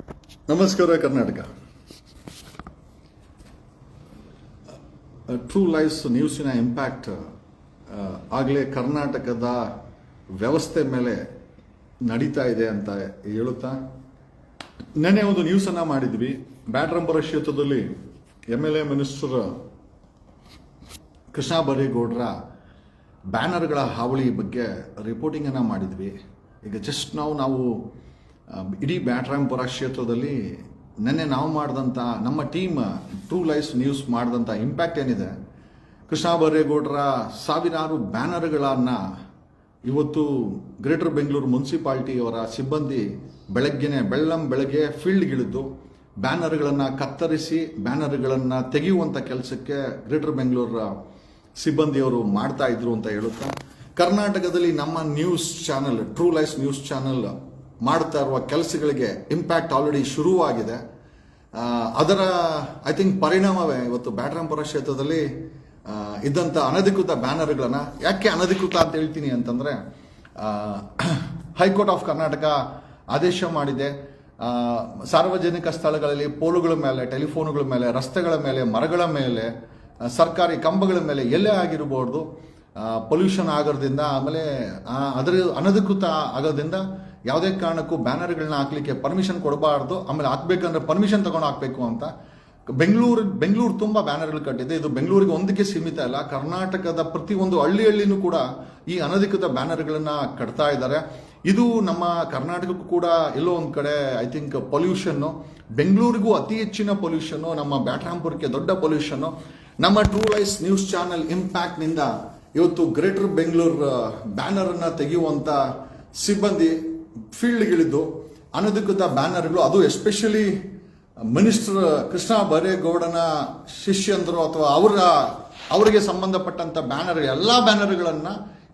ನಮಸ್ಕಾರ Karnataka. True lives ನ್ಯೂಸಿನ impact ಆಗಲೇ ಕರ್ನಾಟಕದ ವ್ಯವಸ್ಥೆ ಮೇಲೆ ನಡೀತಾ ಇದೆ ಅಂತ ಹೇಳುತ್ತಾ ನೆನ್ನೆ ಒಂದು ನ್ಯೂಸನ್ನು ಮಾಡಿದ್ವಿ. ಬ್ಯಾಟರಾಂಪುರ ಕ್ಷೇತ್ರದಲ್ಲಿ MLA ಮಿನಿಸ್ಟರ್ ಕೃಷ್ಣ ಬೈರೇಗೌಡರ ಬ್ಯಾನರ್ಗಳ ಹಾವಳಿ ಬಗ್ಗೆ ರಿಪೋರ್ಟಿಂಗನ್ನು ಮಾಡಿದ್ವಿ. ಈಗ ಜಸ್ಟ್ ನಾವು ಇಡೀ ಬ್ಯಾಟರಾಂಪುರ ಕ್ಷೇತ್ರದಲ್ಲಿ ನೆನ್ನೆ ನಾವು ಮಾಡಿದಂಥ ನಮ್ಮ ಟೀಮ್ ಟ್ರೂ ಲೈಫ್ಸ್ ನ್ಯೂಸ್ ಮಾಡಿದಂಥ ಇಂಪ್ಯಾಕ್ಟ್ ಏನಿದೆ, ಕೃಷ್ಣ ಬೈರೇಗೌಡರ ಸಾವಿರಾರು ಬ್ಯಾನರ್ಗಳನ್ನು ಇವತ್ತು ಗ್ರೇಟರ್ ಬೆಂಗಳೂರು ಮುನ್ಸಿಪಾಲ್ಟಿಯವರ ಸಿಬ್ಬಂದಿ ಬೆಳಗ್ಗೆ ಫೀಲ್ಡ್ಗಿಳಿದು ಬ್ಯಾನರ್ಗಳನ್ನು ಕತ್ತರಿಸಿ ಬ್ಯಾನರ್ಗಳನ್ನು ತೆಗೆಯುವಂಥ ಕೆಲಸಕ್ಕೆ ಗ್ರೇಟರ್ ಬೆಂಗಳೂರು ಸಿಬ್ಬಂದಿಯವರು ಮಾಡ್ತಾ ಇದ್ರು ಅಂತ ಹೇಳುತ್ತಾ, ಕರ್ನಾಟಕದಲ್ಲಿ ನಮ್ಮ news channel true life's news channel ಮಾಡ್ತಾ ಇರುವ ಕೆಲಸಗಳಿಗೆ ಇಂಪ್ಯಾಕ್ಟ್ ಆಲ್ರೆಡಿ ಶುರುವಾಗಿದೆ. ಅದರ ಐ ಥಿಂಕ್ ಪರಿಣಾಮವೇ ಇವತ್ತು ಬ್ಯಾಟರಾಂಪುರ ಕ್ಷೇತ್ರದಲ್ಲಿ ಇದ್ದಂಥ ಅನಧಿಕೃತ ಬ್ಯಾನರ್ಗಳನ್ನು, ಯಾಕೆ ಅನಧಿಕೃತ ಅಂತ ಹೇಳ್ತೀನಿ ಅಂತಂದರೆ, ಹೈಕೋರ್ಟ್ ಆಫ್ ಕರ್ನಾಟಕ ಆದೇಶ ಮಾಡಿದೆ. ಸಾರ್ವಜನಿಕ ಸ್ಥಳಗಳಲ್ಲಿ ಪೋಲುಗಳ ಮೇಲೆ, ಟೆಲಿಫೋನುಗಳ ಮೇಲೆ, ರಸ್ತೆಗಳ ಮೇಲೆ, ಮರಗಳ ಮೇಲೆ, ಸರ್ಕಾರಿ ಕಂಬಗಳ ಮೇಲೆ ಎಲ್ಲೇ ಆಗಿರಬಹುದು ಪೊಲ್ಯೂಷನ್ ಆಗೋದ್ರಿಂದ, ಆಮೇಲೆ ಅದರ ಅನಧಿಕೃತ ಆಗೋದ್ರಿಂದ ಯಾವುದೇ ಕಾರಣಕ್ಕೂ ಬ್ಯಾನರ್ಗಳನ್ನ ಹಾಕ್ಲಿಕ್ಕೆ ಪರ್ಮಿಷನ್ ಕೊಡಬಾರ್ದು. ಆಮೇಲೆ ಹಾಕ್ಬೇಕಂದ್ರೆ ಪರ್ಮಿಷನ್ ತಗೊಂಡು ಹಾಕಬೇಕು ಅಂತ ಬೆಂಗಳೂರು ತುಂಬ ಬ್ಯಾನರ್ಗಳು ಕಟ್ಟಿದೆ. ಇದು ಬೆಂಗಳೂರಿಗೆ ಒಂದಕ್ಕೆ ಸೀಮಿತ ಇಲ್ಲ, ಕರ್ನಾಟಕದ ಪ್ರತಿಯೊಂದು ಹಳ್ಳಿನೂ ಕೂಡ ಈ ಅನಧಿಕೃತ ಬ್ಯಾನರ್ಗಳನ್ನ ಕಟ್ತಾ ಇದ್ದಾರೆ. ಇದು ನಮ್ಮ ಕರ್ನಾಟಕಕ್ಕೂ ಕೂಡ ಎಲ್ಲೋ ಒಂದು ಕಡೆ ಐ ಥಿಂಕ್ ಪೊಲ್ಯೂಷನ್ನು, ಬೆಂಗಳೂರಿಗೂ ಅತಿ ಹೆಚ್ಚಿನ ಪೊಲ್ಯೂಷನ್ನು, ನಮ್ಮ ಬ್ಯಾಟರಾಂಪುರಕ್ಕೆ ದೊಡ್ಡ ಪೊಲ್ಯೂಷನ್ನು. ನಮ್ಮ ಟ್ರೂ ಲೈಫ್ಸ್ ನ್ಯೂಸ್ ಚಾನಲ್ ಇಂಪ್ಯಾಕ್ಟ್ನಿಂದ ಇವತ್ತು ಗ್ರೇಟರ್ ಬೆಂಗಳೂರು ಬ್ಯಾನರನ್ನು ತೆಗೆಯುವಂಥ ಸಿಬ್ಬಂದಿ ಫೀಲ್ಡ್ಗಿಳಿದು ಅನಧಿಕೃತ ಬ್ಯಾನರ್ಗಳು, ಅದು ಎಸ್ಪೆಷಲಿ ಮಿನಿಸ್ಟರ್ ಕೃಷ್ಣ ಬೈರೇಗೌಡನ ಶಿಷ್ಯಂದರು ಅಥವಾ ಅವರಿಗೆ ಸಂಬಂಧಪಟ್ಟಂಥ ಬ್ಯಾನರ್, ಎಲ್ಲ ಬ್ಯಾನರ್ಗಳನ್ನು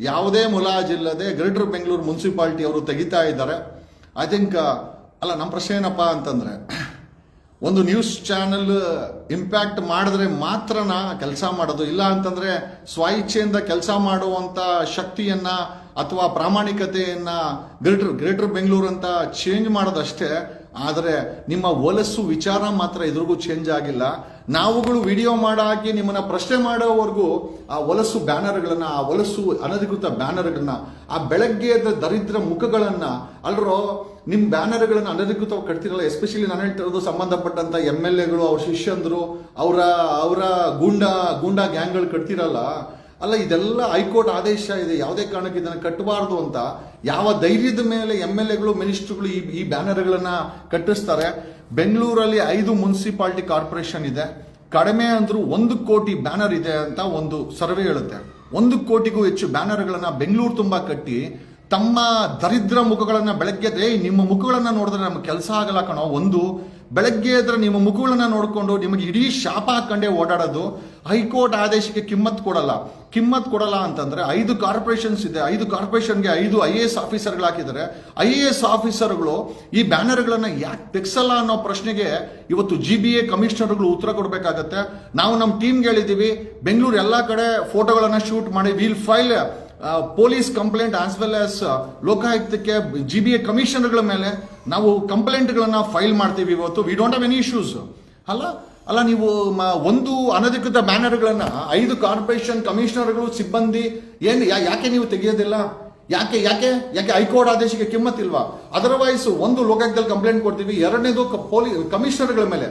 ಯಾವುದೇ ಮುಲಾಜಿಲ್ಲದೆ ಗ್ರೇಟರ್ ಬೆಂಗಳೂರು ಮುನ್ಸಿಪಾಲ್ಟಿ ಅವರು ತೆಗಿತಾ ಇದ್ದಾರೆ. ಐ ಥಿಂಕ್ ನಮ್ಮ ಪ್ರಶ್ನೆ ಏನಪ್ಪ ಅಂತಂದರೆ, ಒಂದು ನ್ಯೂಸ್ ಚಾನಲ್ ಇಂಪ್ಯಾಕ್ಟ್ ಮಾಡಿದ್ರೆ ಮಾತ್ರನ ಕೆಲಸ ಮಾಡೋದು, ಇಲ್ಲ ಅಂತಂದರೆ ಸ್ವಇಚ್ಛೆಯಿಂದ ಕೆಲಸ ಮಾಡುವಂಥ ಶಕ್ತಿಯನ್ನು ಅಥವಾ ಪ್ರಾಮಾಣಿಕತೆಯನ್ನ ಗ್ರೇಟರ್ ಬೆಂಗಳೂರು ಅಂತ ಚೇಂಜ್ ಮಾಡೋದಷ್ಟೇ. ಆದರೆ ನಿಮ್ಮ ಹೊಲಸು ವಿಚಾರ ಮಾತ್ರ ಇದ್ರಿಗೂ ಚೇಂಜ್ ಆಗಿಲ್ಲ. ನಾವುಗಳು ವಿಡಿಯೋ ಮಾಡಾಕಿ ನಿಮ್ಮನ್ನ ಪ್ರಶ್ನೆ ಮಾಡೋವರೆಗೂ ಆ ಹೊಲಸು ಬ್ಯಾನರ್ಗಳನ್ನ, ಆ ಹೊಲಸು ಅನಧಿಕೃತ ಬ್ಯಾನರ್ಗಳನ್ನ, ಆ ಬೆಳಗ್ಗೆ ದರಿದ್ರ ಮುಖಗಳನ್ನ, ಅಲ್ರೋ ನಿಮ್ಮ ಬ್ಯಾನರ್ಗಳನ್ನ ಅನಧಿಕೃತವಾಗಿ ಕಟ್ತಿರಲ್ಲ. ಎಸ್ಪೆಷಲಿ ನಾನು ಹೇಳ್ತಿರೋದು ಸಂಬಂಧಪಟ್ಟಂತ MLAಗಳು, ಅವ್ರ ಶಿಷ್ಯಂದ್ರು, ಅವರ ಗೂಂಡಾ ಗ್ಯಾಂಗ್ಗಳು ಕಟ್ತಿರಲ್ಲ. ಅಲ್ಲ, ಇದೆಲ್ಲ ಹೈಕೋರ್ಟ್ ಆದೇಶ ಇದೆ, ಯಾವುದೇ ಕಾರಣಕ್ಕೆ ಇದನ್ನು ಕಟ್ಟಬಾರ್ದು ಅಂತ. ಯಾವ ಧೈರ್ಯದ ಮೇಲೆ MLAಗಳು, ಮಿನಿಸ್ಟರ್ಗಳು ಈ ಬ್ಯಾನರ್ಗಳನ್ನ ಕಟ್ಟಿಸ್ತಾರೆ? ಬೆಂಗಳೂರಲ್ಲಿ 5 ಮುನ್ಸಿಪಾಲಿಟಿ ಕಾರ್ಪೊರೇಷನ್ ಇದೆ. ಕಡಿಮೆ ಅಂದ್ರೂ 1 ಕೋಟಿ ಬ್ಯಾನರ್ ಇದೆ ಅಂತ ಒಂದು ಸರ್ವೆ ಹೇಳುತ್ತೆ. 1 ಕೋಟಿಗೂ ಹೆಚ್ಚು ಬ್ಯಾನರ್ಗಳನ್ನ ಬೆಂಗಳೂರು ತುಂಬಾ ಕಟ್ಟಿ ತಮ್ಮ ದರಿದ್ರ ಮುಖಗಳನ್ನ ಬೆಳಗ್ಗೆ ನಿಮ್ಮ ಮುಖಗಳನ್ನ ನೋಡಿದ್ರೆ ನಮ್ಗೆ ಕೆಲಸ ಆಗಲ್ಲ ಕಣೋ. ಒಂದು ಬೆಳಗ್ಗೆ ಎದ್ರೆ ನಿಮ್ಮ ಮುಖಗಳನ್ನ ನೋಡಿಕೊಂಡು ನಿಮಗೆ ಇಡೀ ಶಾಪ ಹಾಕೊಂಡೇ ಓಡಾಡೋದು. ಹೈಕೋರ್ಟ್ ಆದೇಶಕ್ಕೆ ಕಿಮ್ಮತ್ ಕೊಡಲ್ಲ ಅಂತಂದ್ರೆ 5 ಕಾರ್ಪೊರೇಷನ್ಸ್ ಇದೆ, 5 ಕಾರ್ಪೊರೇಷನ್ಗೆ 5 IAS ಆಫೀಸರ್ಗಳು ಹಾಕಿದ್ದಾರೆ. IAS ಆಫೀಸರ್ಗಳು ಈ ಬ್ಯಾನರ್ಗಳನ್ನ ಯಾಕೆ ತೆಗ್ಸಲ್ಲ ಅನ್ನೋ ಪ್ರಶ್ನೆಗೆ ಇವತ್ತು GBA ಕಮಿಷನರ್ಗಳು ಉತ್ತರ ಕೊಡಬೇಕಾಗತ್ತೆ. ನಾವು ನಮ್ಮ ಟೀಮ್ಗೆ ಹೇಳಿದ್ದೀವಿ, ಬೆಂಗಳೂರು ಎಲ್ಲ ಕಡೆ ಫೋಟೋಗಳನ್ನ ಶೂಟ್ ಮಾಡಿ will file police complaint as well as ಲೋಕಾಯುಕ್ತಕ್ಕೆ, GBA ಕಮಿಷನರ್ಗಳ ಮೇಲೆ ನಾವು ಕಂಪ್ಲೇಂಟ್ಗಳನ್ನ ಫೈಲ್ ಮಾಡ್ತೀವಿ. ಇವತ್ತು we don't have any issues. ಅಲ್ಲ ನೀವು ಒಂದು ಅನಧಿಕೃತ ಬ್ಯಾನರ್ಗಳನ್ನ 5 ಕಾರ್ಪೊರೇಷನ್ ಕಮಿಷನರ್ಗಳು, ಸಿಬ್ಬಂದಿ ಯಾಕೆ ನೀವು ತೆಗೆಯೋದಿಲ್ಲ? ಯಾಕೆ ಹೈಕೋರ್ಟ್ ಆದೇಶಕ್ಕೆ ಕಿಮ್ಮತ್ತಿಲ್ವಾ? ಅದರ್ವೈಸ್ ಒಂದು ಲೋಕಾಯುಕ್ತದಲ್ಲಿ ಕಂಪ್ಲೇಂಟ್ ಕೊಡ್ತೀವಿ, ಎರಡನೇದು ಕಮಿಷನರ್ಗಳ ಮೇಲೆ,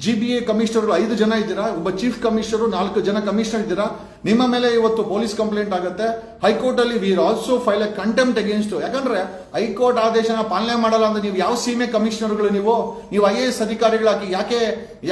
GBA ಕಮಿಷನರ್ಗಳು 5 ಜನ ಇದ್ದೀರಾ, ಒಬ್ಬ ಚೀಫ್ ಕಮಿಷನರ್, 4 ಜನ ಕಮಿಷನರ್ ಇದ್ದೀರಾ, ನಿಮ್ಮ ಮೇಲೆ ಇವತ್ತು ಪೊಲೀಸ್ ಕಂಪ್ಲೇಂಟ್ ಆಗುತ್ತೆ. ಹೈಕೋರ್ಟ್ ಅಲ್ಲಿ we also file A contempt against. ಯಾಕಂದ್ರೆ ಹೈಕೋರ್ಟ್ ಆದೇಶನ ಪಾಲನೆ ಮಾಡಲ್ಲ ಅಂದ್ರೆ ನೀವು ಯಾವ ಸೀಮೆ ಕಮಿಷನರ್ಗಳು, ನೀವು IAS ಅಧಿಕಾರಿಗಳಾಗಿ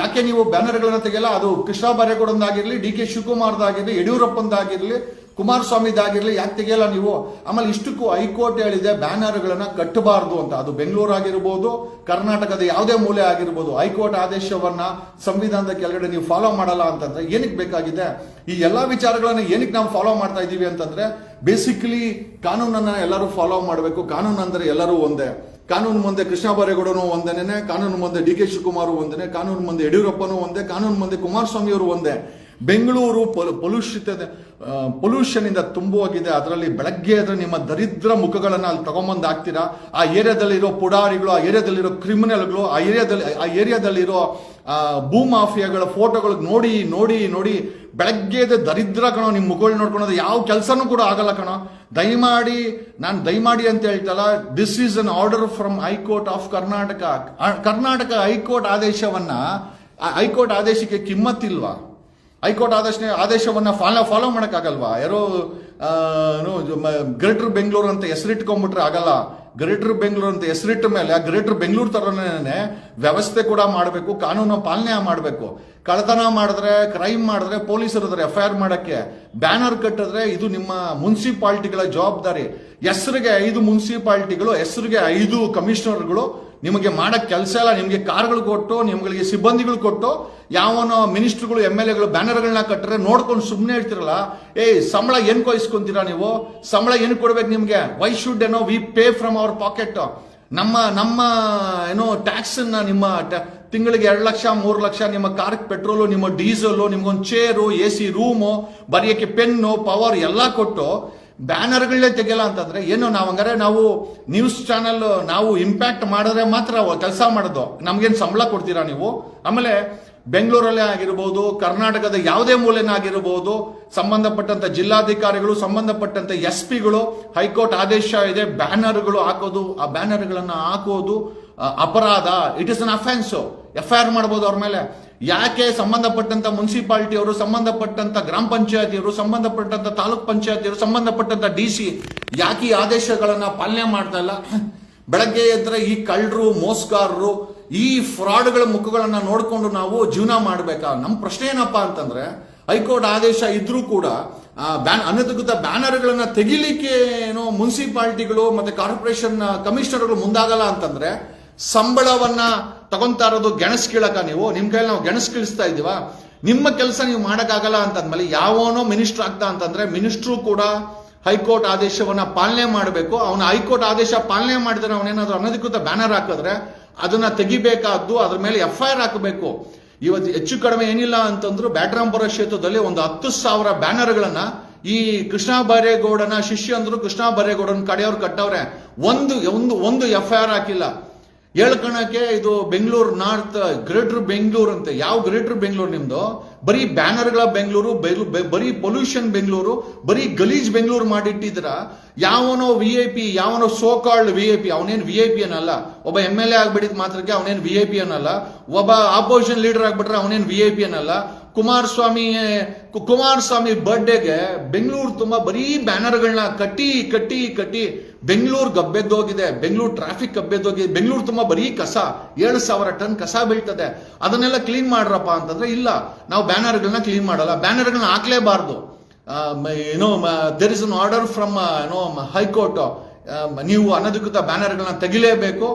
ಯಾಕೆ ನೀವು ಬ್ಯಾನರ್ಗಳನ್ನ ತೆಗೆಯಲ್ಲ? ಅದು ಕೃಷ್ಣ ಬೈರೇಗೌಡಂದಾಗಿರ್ಲಿ, DK ಶಿವಕುಮಾರ್ದಾಗಿರ್ಲಿ, ಯಡಿಯೂರಪ್ಪಂದಾಗಿರ್ಲಿ, ಕುಮಾರಸ್ವಾಮಿದಾಗಿರ್ಲಿ, ಯಾಕೆ ತೆಗೆಯಲ್ಲ ನೀವು? ಆಮೇಲೆ ಇಷ್ಟಕ್ಕೂ ಹೈಕೋರ್ಟ್ ಹೇಳಿದೆ ಬ್ಯಾನರ್ಗಳನ್ನ ಕಟ್ಟಬಾರದು ಅಂತ. ಅದು ಬೆಂಗಳೂರು ಆಗಿರ್ಬೋದು, ಕರ್ನಾಟಕದ ಯಾವುದೇ ಮೂಲೆ ಆಗಿರ್ಬೋದು, ಹೈಕೋರ್ಟ್ ಆದೇಶವನ್ನ ಸಂವಿಧಾನದ ಕೆಳಗಡೆ ನೀವು ಫಾಲೋ ಮಾಡಲ್ಲ ಅಂತಂದ್ರೆ ಏನಕ್ಕೆ ಬೇಕಾಗಿದೆ? ಈ ಎಲ್ಲಾ ವಿಚಾರಗಳನ್ನ ಏನಕ್ಕೆ ನಾವು ಫಾಲೋ ಮಾಡ್ತಾ ಇದ್ದೀವಿ ಅಂತಂದ್ರೆ, ಬೇಸಿಕಲಿ ಕಾನೂನನ್ನ ಎಲ್ಲರೂ ಫಾಲೋ ಮಾಡಬೇಕು. ಕಾನೂನು ಅಂದ್ರೆ ಎಲ್ಲರೂ ಒಂದೇ. ಕಾನೂನು ಮುಂದೆ ಕೃಷ್ಣ ಬೈರೇಗೌಡನು ಒಂದೇನೆ, ಕಾನೂನು ಮುಂದೆ DK ಶಿವಕುಮಾರ್ ಒಂದೇನೆ, ಕಾನೂನು ಮುಂದೆ ಯಡಿಯೂರಪ್ಪನೂ ಒಂದೇ, ಕಾನೂನು ಮುಂದೆ ಕುಮಾರಸ್ವಾಮಿ ಅವರು ಒಂದೇ. ಬೆಂಗಳೂರು ಪೊಲ್ಯೂಷನ್ ಇಂದ ತುಂಬು ಹೋಗಿದೆ. ಅದರಲ್ಲಿ ಬೆಳಗ್ಗೆ ಎದ್ರೆ ನಿಮ್ಮ ದರಿದ್ರ ಮುಖಗಳನ್ನ ಅಲ್ಲಿ ತಗೊಂಬಂದು ಹಾಕ್ತೀರಾ. ಆ ಏರಿಯಾದಲ್ಲಿರೋ ಪುಡಾರಿಗಳು, ಆ ಏರಿಯಾದಲ್ಲಿರೋ ಕ್ರಿಮಿನಲ್ಗಳು, ಆ ಏರಿಯಾದಲ್ಲಿರೋ ಭೂ ಮಾಫಿಯಾಗಳ ಫೋಟೋಗಳು ನೋಡಿ ನೋಡಿ ನೋಡಿ ಬೆಳಗ್ಗೆ ದರಿದ್ರ ಕಣೋ. ನಿಮ್ಮ ಮುಖಗಳು ನೋಡ್ಕೊಳೋದು ಯಾವ ಕೆಲಸನೂ ಕೂಡ ಆಗಲ್ಲ ಕಣೋ. ದಯಮಾಡಿ ಅಂತ ಹೇಳ್ತಲ್ಲ. This is an order from high court of Karnataka. High court high court ಆದೇಶಕ್ಕೆ ಕಿಮ್ಮತ್ತಿಲ್ವಾ? ಹೈಕೋರ್ಟ್ ಆದೇಶವನ್ನ ಫಾಲೋ ಮಾಡಕ್ಕಾಗಲ್ವಾ? ಯಾರೋ ಗ್ರೇಟರ್ ಬೆಂಗಳೂರು ಅಂತ ಹೆಸರಿಟ್ಕೊಂಡ್ಬಿಟ್ರೆ ಆಗಲ್ಲ. ಗ್ರೇಟರ್ ಬೆಂಗಳೂರು ಅಂತ ಹೆಸರಿಟ್ಟ ಮೇಲೆ ಆ ಗ್ರೇಟರ್ ಬೆಂಗಳೂರು ತರನೇ ವ್ಯವಸ್ಥೆ ಕೂಡ ಮಾಡಬೇಕು, ಕಾನೂನು ಪಾಲನೆ ಮಾಡಬೇಕು. ಕಳ್ಳತನ ಮಾಡಿದ್ರೆ, ಕ್ರೈಮ್ ಮಾಡಿದ್ರೆ ಪೊಲೀಸರು ಇದ್ದಾರೆ FIR ಮಾಡಕ್ಕೆ. ಬ್ಯಾನರ್ ಕಟ್ಟಿದ್ರೆ ಇದು ನಿಮ್ಮ ಮುನ್ಸಿಪಾಲಿಟಿಗಳ ಜವಾಬ್ದಾರಿ. ಹೆಸರಿಗೆ 5 ಮುನ್ಸಿಪಾಲಿಟಿಗಳು, ಹೆಸರಿಗೆ 5 ಕಮಿಷನರ್ಗಳು ನಿಮಗೆ ಮಾಡಕ್ ಕೆಲಸ ಇಲ್ಲ. ನಿಮಗೆ ಕಾರ್ಗಳು ಕೊಟ್ಟು, ನಿಮ್ಗಳಿಗೆ ಸಿಬ್ಬಂದಿಗಳು ಕೊಟ್ಟು, ಯಾವನೋ ಮಿನಿಸ್ಟರ್ಗಳು MLAಗಳು ಬ್ಯಾನರ್ಗಳನ್ನ ಕಟ್ಟರೆ ನೋಡ್ಕೊಂಡು ಸುಮ್ಮನೆ ಇರ್ತಿರಲ್ಲ. ಸಂಬಳ ಏನ್ ಕೊಯ್ಸ್ಕೊಂತೀರಾ ನೀವು? ಸಂಬಳ ಏನ್ ಕೊಡ್ಬೇಕು ನಿಮ್ಗೆ? Why should we pay from our pocket. ನಮ್ಮ ಟ್ಯಾಕ್ಸ್ ನಿಮ್ಮ ತಿಂಗಳಿಗೆ 2 ಲಕ್ಷ 3 ಲಕ್ಷ ನಿಮ್ಮ ಕಾರ್ ಪೆಟ್ರೋಲು, ನಿಮ್ಮ ಡೀಸೆಲ್, ನಿಮ್ಗೊಂದು ಚೇರು, AC ರೂಮು, ಬರೆಯಕ್ಕೆ ಪೆನ್ನು, ಪವರ್ ಎಲ್ಲ ಕೊಟ್ಟು ಬ್ಯಾನರ್ಗಳನ್ನೇ ತೆಗೆಯಲ್ಲ ಅಂತಂದ್ರೆ ಏನು? ನಾವು ನ್ಯೂಸ್ ಚಾನೆಲ್ ನಾವು ಇಂಪ್ಯಾಕ್ಟ್ ಮಾಡಿದ್ರೆ ಮಾತ್ರ ಕೆಲಸ ಮಾಡೋದು. ನಮ್ಗೇನು ಸಂಬಳ ಕೊಡ್ತೀರಾ ನೀವು? ಆಮೇಲೆ ಬೆಂಗಳೂರಲ್ಲೇ ಆಗಿರ್ಬೋದು, ಕರ್ನಾಟಕದ ಯಾವುದೇ ಮೂಲೆನಾಗಿರ್ಬೋದು, ಸಂಬಂಧಪಟ್ಟಂತ ಜಿಲ್ಲಾಧಿಕಾರಿಗಳು, ಸಂಬಂಧಪಟ್ಟಂತ SP ಗಳು, ಹೈಕೋರ್ಟ್ ಆದೇಶ ಇದೆ, ಬ್ಯಾನರ್ಗಳು ಹಾಕೋದು, ಆ ಬ್ಯಾನರ್ಗಳನ್ನ ಹಾಕೋದು ಅಪರಾಧ. It is an offence. FIR ಮಾಡಬಹುದು ಅವ್ರ ಮೇಲೆ. ಯಾಕೆ ಸಂಬಂಧಪಟ್ಟಂತ ಮುನ್ಸಿಪಾಲಿಟಿ ಅವರು, ಸಂಬಂಧಪಟ್ಟಂತ ಗ್ರಾಮ ಪಂಚಾಯತಿಯವರು, ಸಂಬಂಧಪಟ್ಟಂತ ತಾಲೂಕ್ ಪಂಚಾಯತಿಯವರು, ಸಂಬಂಧಪಟ್ಟಂತ DC ಯಾಕೆ ಈ ಆದೇಶಗಳನ್ನ ಪಾಲನೆ ಮಾಡ್ತಾ ಇಲ್ಲ? ಬೆಳಗ್ಗೆ ಎದ್ರೆ ಈ ಕಳ್ಳರು, ಮೋಸಗಾರರು, ಈ ಫ್ರಾಡ್ಗಳ ಮುಖಗಳನ್ನ ನೋಡ್ಕೊಂಡು ನಾವು ಜೀವನ ಮಾಡ್ಬೇಕಾ? ನಮ್ಮ ಪ್ರಶ್ನೆ ಏನಪ್ಪಾ ಅಂತಂದ್ರೆ, ಹೈಕೋರ್ಟ್ ಆದೇಶ ಇದ್ರೂ ಕೂಡ ಅನಧಿಕೃತ ಬ್ಯಾನರ್ಗಳನ್ನ ತೆಗಿಲಿಕ್ಕೆ ಮುನ್ಸಿಪಾಲಿಟಿಗಳು ಮತ್ತೆ ಕಾರ್ಪೊರೇಷನ್ ಕಮಿಷನರ್ಗಳು ಮುಂದಾಗಲ್ಲ ಅಂತಂದ್ರೆ ಸಂಬಳವನ್ನ ತಗೊಂತಾ ಇರೋದು ಗೆಣಸ್ ಕೀಳಕ ನೀವು? ನಿಮ್ ಕೈಲಿ ನಾವು ಗೆಣಸ್ ಕೀಳಿಸ್ತಾ ಇದೀವ? ನಿಮ್ಮ ಕೆಲಸ ನೀವು ಮಾಡಕ್ಕಾಗಲ್ಲ ಅಂತಂದ್ಮೇಲೆ ಯಾವನೋ ಮಿನಿಸ್ಟರ್ ಆಗ್ತಾ ಅಂತಂದ್ರೆ ಮಿನಿಸ್ಟ್ರು ಕೂಡ ಹೈಕೋರ್ಟ್ ಆದೇಶವನ್ನ ಪಾಲನೆ ಮಾಡಬೇಕು. ಅವನ ಹೈಕೋರ್ಟ್ ಆದೇಶ ಪಾಲನೆ ಮಾಡಿದ್ರೆ ಅವನೇನಾದ್ರೂ ಅನಧಿಕೃತ ಬ್ಯಾನರ್ ಹಾಕಿದ್ರೆ ಅದನ್ನ ತೆಗಿಬೇಕಾದ್ದು, ಅದ್ರ ಮೇಲೆ FIR ಹಾಕಬೇಕು. ಇವತ್ತು ಹೆಚ್ಚು ಕಡಿಮೆ ಏನಿಲ್ಲ ಅಂತಂದ್ರು ಬ್ಯಾಟರಾಂಪುರ ಕ್ಷೇತ್ರದಲ್ಲಿ ಒಂದು 10,000 ಬ್ಯಾನರ್ಗಳನ್ನ ಈ ಕೃಷ್ಣ ಬೈರೇಗೌಡನ ಶಿಷ್ಯಂದ್ರು ಕೃಷ್ಣ ಬೈರೇಗೌಡನ ಕಡೆಯವ್ರು ಕಟ್ಟವ್ರೆ. ಒಂದು FIR ಹಾಕಿಲ್ಲ. ಹೇಳ್ಕಣಕ್ಕೆ ಇದು ಬೆಂಗಳೂರು ನಾರ್ತ್, ಗ್ರೇಟರ್ ಬೆಂಗಳೂರು ಅಂತ. ಯಾವ ಗ್ರೇಟರ್ ಬೆಂಗಳೂರು ನಿಮ್ದು? ಬರೀ ಬ್ಯಾನರ್ಗಳ ಬೆಂಗಳೂರು, ಬರೀ ಪೊಲ್ಯೂಷನ್ ಬೆಂಗಳೂರು, ಬರೀ ಗಲೀಜ್ ಬೆಂಗಳೂರು ಮಾಡಿಟ್ಟಿದ್ರ. ಯಾವನೋ VIP, ಯಾವನೋ ಸೋಕಾಲ್ಡ್ VIP, ಅವನೇನ್ VIP ಅನ್ನಲ್ಲ. ಒಬ್ಬ MLA ಆಗ್ಬಿಟ್ಟಿದ್ ಮಾತ್ರಕ್ಕೆ ಅವನೇನ್ VIP ಅನ್ನಲ್ಲ. ಒಬ್ಬ ಆಪೋಸಿಷನ್ ಲೀಡರ್ ಆಗ್ಬಿಟ್ರೆ ಅವನೇನ್ VIP ಅನ್ನಲ್ಲ. ಕುಮಾರಸ್ವಾಮಿ ಬರ್ಡೇಗೆ ಬೆಂಗಳೂರು ತುಂಬಾ ಬರೀ ಬ್ಯಾನರ್ಗಳನ್ನ ಕಟ್ಟಿ ಬೆಂಗಳೂರು ಗಬ್ಬೆದ್ದೋಗಿದೆ. ಬೆಂಗಳೂರು ಟ್ರಾಫಿಕ್ ಗಬ್ಬೆದ್ದೋಗಿದೆ. ಬೆಂಗಳೂರು ತುಂಬಾ ಬರೀ ಕಸ, 7,000 ಟನ್ ಕಸ ಬೀಳ್ತದೆ. ಅದನ್ನೆಲ್ಲ ಕ್ಲೀನ್ ಮಾಡ್ರಪ್ಪ ಅಂತಂದ್ರೆ ಇಲ್ಲ, ನಾವು ಬ್ಯಾನರ್ಗಳನ್ನ ಕ್ಲೀನ್ ಮಾಡಲ್ಲ. ಬ್ಯಾನರ್ಗಳನ್ನ ಹಾಕ್ಲೇಬಾರ್ದು. There is an order from high court. ನೀವು ಅನಧಿಕೃತ ಬ್ಯಾನರ್ಗಳನ್ನ ತೆಗಿಲೇಬೇಕು.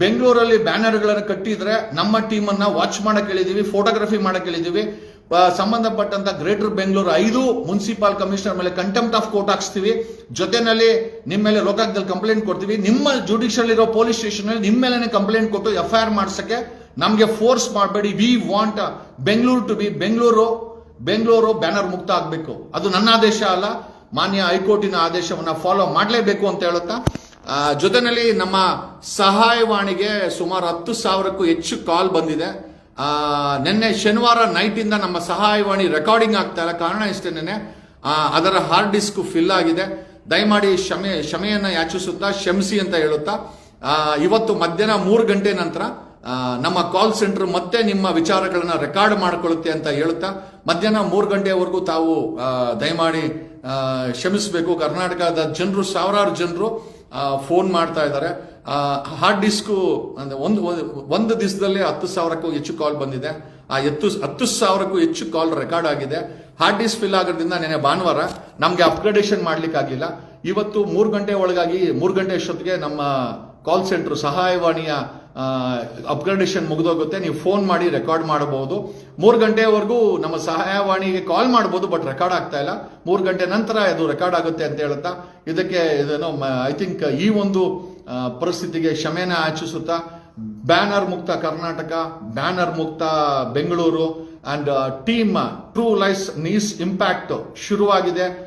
ಬೆಂಗಳೂರಲ್ಲಿ ಬ್ಯಾನರ್ಗಳನ್ನ ಕಟ್ಟಿದ್ರೆ ನಮ್ಮ ಟೀಮನ್ನ ವಾಚ್ ಮಾಡಕ್ ಹೇಳಿದೀವಿ, ಫೋಟೋಗ್ರಫಿ ಮಾಡಕ್ ಹೇಳಿದೀವಿ. ಸಂಬಂಧಪಟ್ಟಂತ ಗ್ರೇಟರ್ ಬೆಂಗಳೂರು 5 ಮುನ್ಸಿಪಲ್ ಕಮಿಷನರ್ ಮೇಲೆ ಕಂಟೆಂಪ್ಟ್ ಆಫ್ ಕೋರ್ಟ್ ಹಾಕ್ಸ್ತೀವಿ. ಜೊತೆನಲ್ಲಿ ನಿಮ್ಮ ಮೇಲೆ ಲೋಕಾಯುಕ್ತದಲ್ಲಿ ಕಂಪ್ಲೇಂಟ್ ಕೊಡ್ತೀವಿ. ನಿಮ್ಮ ಜುಡಿಷಿಯಲ್ ಇರೋ ಪೊಲೀಸ್ ಸ್ಟೇಷನ್ ಅಲ್ಲಿ ನಿಮ್ಮ ಮೇಲೆ ಕಂಪ್ಲೇಂಟ್ ಕೊಟ್ಟು FIR ಮಾಡ್ಸಕ್ಕೆ ನಮ್ಗೆ ಫೋರ್ಸ್ ಮಾಡಬೇಡಿ. We want Bengaluru to be Bengaluru banner ಮುಕ್ತ ಆಗ್ಬೇಕು. ಅದು ನನ್ನ ಆದೇಶ ಅಲ್ಲ, ಮಾನ್ಯ ಹೈಕೋರ್ಟಿನ ಆದೇಶವನ್ನ ಫಾಲೋ ಮಾಡಲೇಬೇಕು ಅಂತ ಹೇಳುತ್ತಾ, ಜೊತೆನಲ್ಲಿ ನಮ್ಮ ಸಹಾಯವಾಣಿಗೆ ಸುಮಾರು 10,000ಕ್ಕೂ ಹೆಚ್ಚು ಕಾಲ್ ಬಂದಿದೆ. ನಿನ್ನೆ ಶನಿವಾರ ನೈಟ್ ಇಂದ ನಮ್ಮ ಸಹಾಯವಾಣಿ ರೆಕಾರ್ಡಿಂಗ್ ಆಗ್ತಾ ಇಲ್ಲ. ಕಾರಣ ಇಷ್ಟೇನೆ, ಅದರ ಹಾರ್ಡ್ ಡಿಸ್ಕ್ ಫಿಲ್ ಆಗಿದೆ. ದಯಮಾಡಿ ಕ್ಷಮೆಯನ್ನ ಯಾಚಿಸುತ್ತಾ ಕ್ಷಮಿಸಿ ಅಂತ ಹೇಳುತ್ತಾ, ಇವತ್ತು ಮಧ್ಯಾಹ್ನ 3 ಗಂಟೆ ನಂತರ ನಮ್ಮ ಕಾಲ್ ಸೆಂಟರ್ ಮತ್ತೆ ನಿಮ್ಮ ವಿಚಾರಗಳನ್ನ ರೆಕಾರ್ಡ್ ಮಾಡಿಕೊಳ್ಳುತ್ತೆ ಅಂತ ಹೇಳುತ್ತಾ, ಮಧ್ಯಾಹ್ನ 3 ಗಂಟೆವರೆಗೂ ತಾವು ದಯಮಾಡಿ ಕ್ಷಮಿಸಬೇಕು. ಕರ್ನಾಟಕದ ಜನರು, ಸಾವಿರಾರು ಜನರು ಫೋನ್ ಮಾಡ್ತಾ ಇದ್ದಾರೆ. ಹಾರ್ಡ್ ಡಿಸ್ಕ್ ಒಂದು ದಿವಸದಲ್ಲಿ 10,000ಕ್ಕೂ ಹೆಚ್ಚು ಕಾಲ್ ಬಂದಿದೆ. ಆ 10,000ಕ್ಕೂ ಹೆಚ್ಚು ಕಾಲ್ ರೆಕಾರ್ಡ್ ಆಗಿದೆ. ಹಾರ್ಡ್ ಡಿಸ್ಕ್ ಫಿಲ್ ಆಗೋದ್ರಿಂದ ನೆನೆ ಭಾನುವಾರ ನಮ್ಗೆ ಅಪ್ಗ್ರೇಡೇಷನ್ ಮಾಡ್ಲಿಕ್ಕಾಗಿಲ್ಲ. ಇವತ್ತು 3 ಗಂಟೆ ಒಳಗಾಗಿ 3 ಗಂಟೆ ಅಷ್ಟೊತ್ತಿಗೆ ನಮ್ಮ ಕಾಲ್ ಸೆಂಟರ್ ಸಹಾಯವಾಣಿಯ ಅಪ್ಗ್ರೇಡೇಷನ್ ಮುಗಿದೋಗುತ್ತೆ. ನೀವು ಫೋನ್ ಮಾಡಿ ರೆಕಾರ್ಡ್ ಮಾಡಬಹುದು. 3 ಗಂಟೆವರೆಗೂ ನಮ್ಮ ಸಹಾಯವಾಣಿಗೆ ಕಾಲ್ ಮಾಡಬಹುದು, ಬಟ್ ರೆಕಾರ್ಡ್ ಆಗ್ತಾ ಇಲ್ಲ. 3 ಗಂಟೆ ನಂತರ ಇದು ರೆಕಾರ್ಡ್ ಆಗುತ್ತೆ ಅಂತ ಹೇಳುತ್ತಾ, ಇದಕ್ಕೆ ಐ ಥಿಂಕ್ ಈ ಒಂದು ಪರಿಸ್ಥಿತಿಗೆ ಕ್ಷಮೆನ ಯಾಚಿಸುತ್ತಾ, ಬ್ಯಾನರ್ ಮುಕ್ತ ಕರ್ನಾಟಕ, ಬ್ಯಾನರ್ ಮುಕ್ತ Bengaluru, and team true life news impact ಶುರುವಾಗಿದೆ.